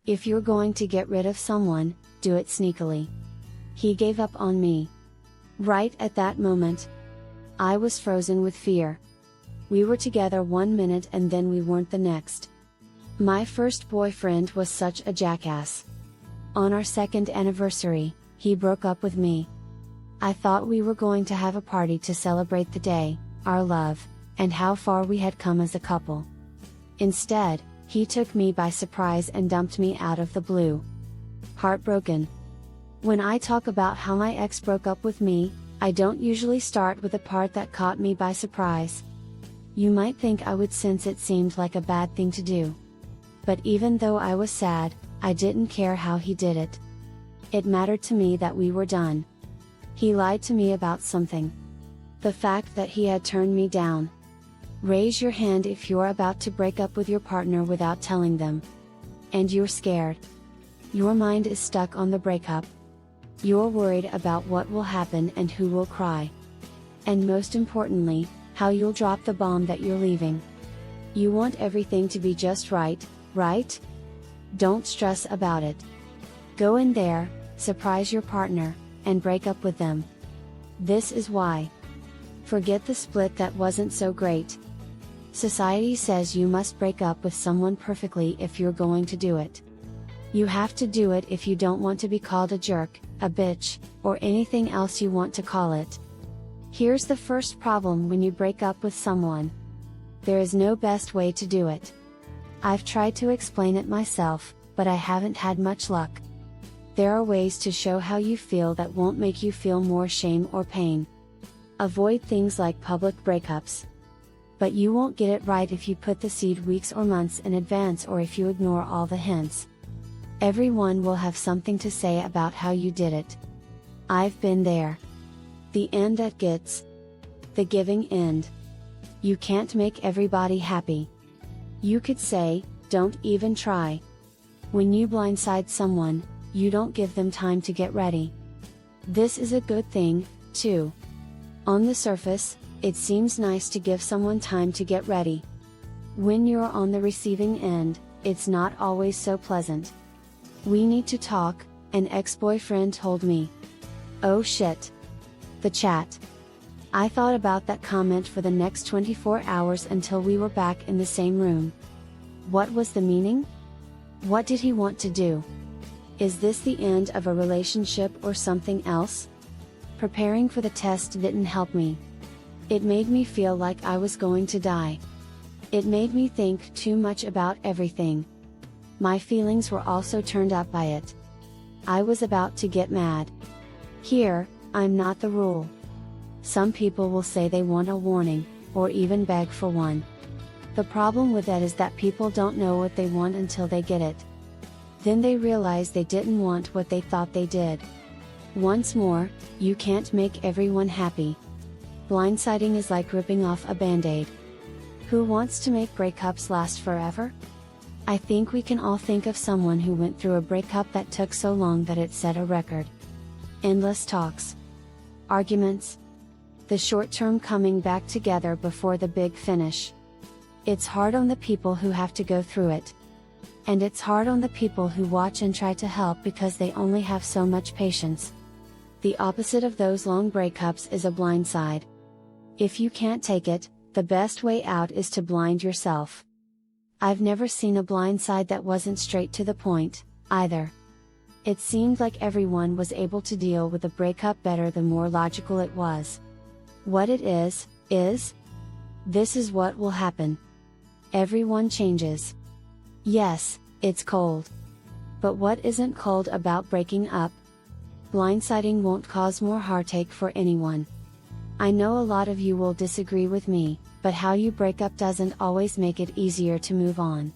If you're going to get rid of someone, do it sneakily. He gave up on me. Right at that moment, I was frozen with fear. We were together 1 minute and then we weren't the next. My first boyfriend was such a jackass. On our second anniversary, he broke up with me. I thought we were going to have a party to celebrate the day, our love, and how far we had come as a couple. Instead, he took me by surprise and dumped me out of the blue. Heartbroken. When I talk about how my ex broke up with me, I don't usually start with the part that caught me by surprise. You might think I would, since it seemed like a bad thing to do. But even though I was sad, I didn't care how he did it. It mattered to me that we were done. He lied to me about something. The fact that he had turned me down. Raise your hand if you're about to break up with your partner without telling them. And you're scared. Your mind is stuck on the breakup. You're worried about what will happen and who will cry. And most importantly, how you'll drop the bomb that you're leaving. You want everything to be just right, right? Don't stress about it. Go in there, surprise your partner, and break up with them. This is why. Forget the split that wasn't so great. Society says you must break up with someone perfectly if you're going to do it. You have to do it if you don't want to be called a jerk, a bitch, or anything else you want to call it. Here's the first problem when you break up with someone. There is no best way to do it. I've tried to explain it myself, but I haven't had much luck. There are ways to show how you feel that won't make you feel more shame or pain. Avoid things like public breakups. But you won't get it right if you put the seed weeks or months in advance, or if you ignore all the hints. Everyone will have something to say about how you did it. I've been there. The end that gets. The giving end. You can't make everybody happy. You could say, don't even try. When you blindside someone, you don't give them time to get ready. This is a good thing, too. On the surface, it seems nice to give someone time to get ready. When you're on the receiving end, it's not always so pleasant. We need to talk, an ex-boyfriend told me. Oh shit. The chat. I thought about that comment for the next 24 hours until we were back in the same room. What was the meaning? What did he want to do? Is this the end of a relationship or something else? Preparing for the test didn't help me. It made me feel like I was going to die. It made me think too much about everything. My feelings were also turned up by it. I was about to get mad. Here, I'm not the rule. Some people will say they want a warning, or even beg for one. The problem with that is that people don't know what they want until they get it. Then they realize they didn't want what they thought they did. Once more, you can't make everyone happy. Blindsiding is like ripping off a band-aid. Who wants to make breakups last forever? I think we can all think of someone who went through a breakup that took so long that it set a record. Endless talks. Arguments. The short-term coming back together before the big finish. It's hard on the people who have to go through it. And it's hard on the people who watch and try to help because they only have so much patience. The opposite of those long breakups is a blindside. If you can't take it, the best way out is to blind yourself. I've never seen a blindside that wasn't straight to the point, either. It seemed like everyone was able to deal with a breakup better the more logical it was. What it is, this is what will happen. Everyone changes. Yes, it's cold. But what isn't cold about breaking up? Blindsiding won't cause more heartache for anyone. I know a lot of you will disagree with me, but how you break up doesn't always make it easier to move on.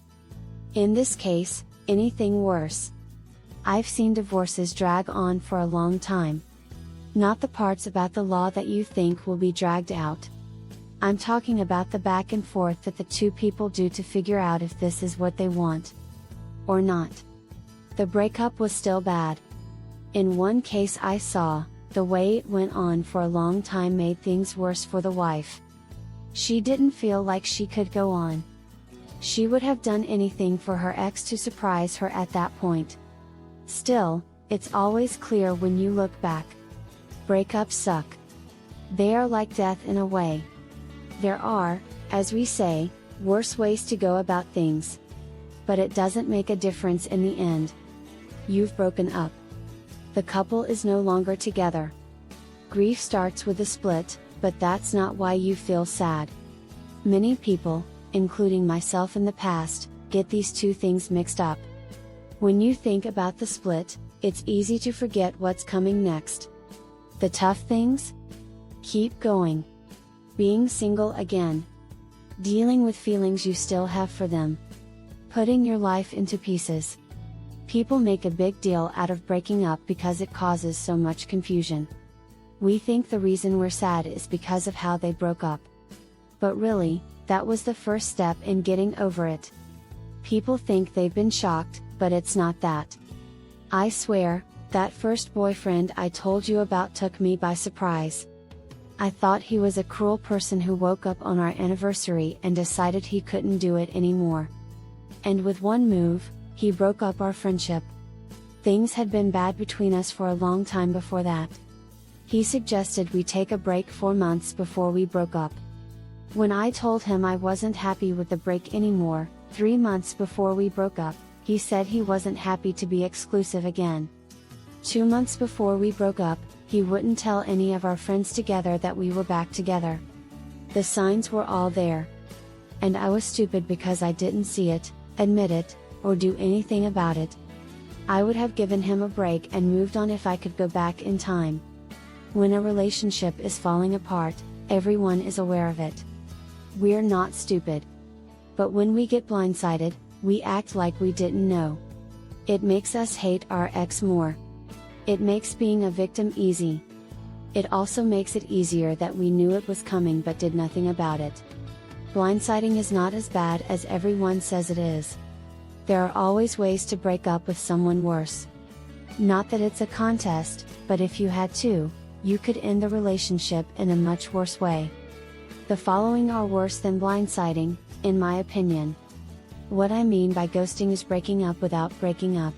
In this case, anything worse. I've seen divorces drag on for a long time. Not the parts about the law that you think will be dragged out. I'm talking about the back and forth that the two people do to figure out if this is what they want. Or not. The breakup was still bad. In one case I saw, the way it went on for a long time made things worse for the wife. She didn't feel like she could go on. She would have done anything for her ex to surprise her at that point. Still, it's always clear when you look back. Breakups suck. They are like death in a way. There are, as we say, worse ways to go about things. But it doesn't make a difference in the end. You've broken up. The couple is no longer together. Grief starts with a split, but that's not why you feel sad. Many people, including myself in the past, get these two things mixed up. When you think about the split, it's easy to forget what's coming next. The tough things? Keep going. Being single again. Dealing with feelings you still have for them. Putting your life into pieces. People make a big deal out of breaking up because it causes so much confusion. We think the reason we're sad is because of how they broke up. But really, that was the first step in getting over it. People think they've been shocked, but it's not that. I swear, that first boyfriend I told you about took me by surprise. I thought he was a cruel person who woke up on our anniversary and decided he couldn't do it anymore. And with one move, he broke up our friendship. Things had been bad between us for a long time before that. He suggested we take a break 4 months before we broke up. When I told him I wasn't happy with the break anymore, 3 months before we broke up, he said he wasn't happy to be exclusive again. 2 months before we broke up, he wouldn't tell any of our friends together that we were back together. The signs were all there. And I was stupid because I didn't see it, admit it, or do anything about it. I would have given him a break and moved on if I could go back in time. When a relationship is falling apart, everyone is aware of it. We're not stupid. But when we get blindsided, we act like we didn't know. It makes us hate our ex more. It makes being a victim easy. It also makes it easier that we knew it was coming but did nothing about it. Blindsiding is not as bad as everyone says it is. There are always ways to break up with someone worse. Not that it's a contest, but if you had to, you could end the relationship in a much worse way. The following are worse than blindsiding, in my opinion. What I mean by ghosting is breaking up without breaking up.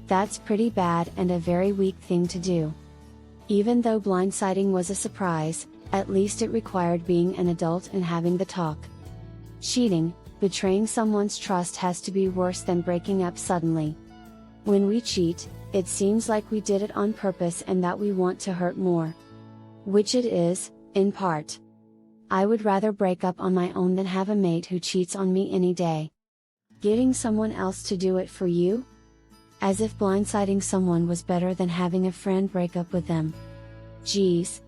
That's pretty bad and a very weak thing to do. Even though blindsiding was a surprise, at least it required being an adult and having the talk. Cheating, betraying someone's trust has to be worse than breaking up suddenly. When we cheat, it seems like we did it on purpose and that we want to hurt more. Which it is, in part. I would rather break up on my own than have a mate who cheats on me any day. Getting someone else to do it for you? As if blindsiding someone was better than having a friend break up with them. Geez.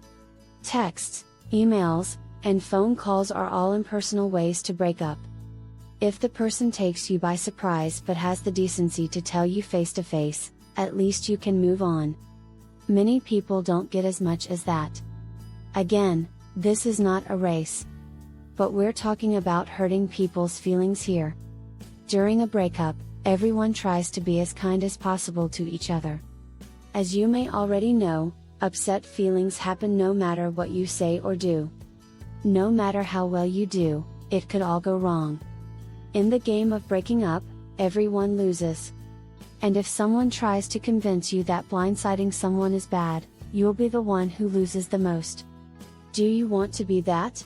Texts, emails, and phone calls are all impersonal ways to break up. If the person takes you by surprise but has the decency to tell you face to face, at least you can move on. Many people don't get as much as that. Again, this is not a race. But we're talking about hurting people's feelings here. During a breakup, everyone tries to be as kind as possible to each other. As you may already know, upset feelings happen no matter what you say or do. No matter how well you do, it could all go wrong. In the game of breaking up, everyone loses. And if someone tries to convince you that blindsiding someone is bad, you'll be the one who loses the most. Do you want to be that?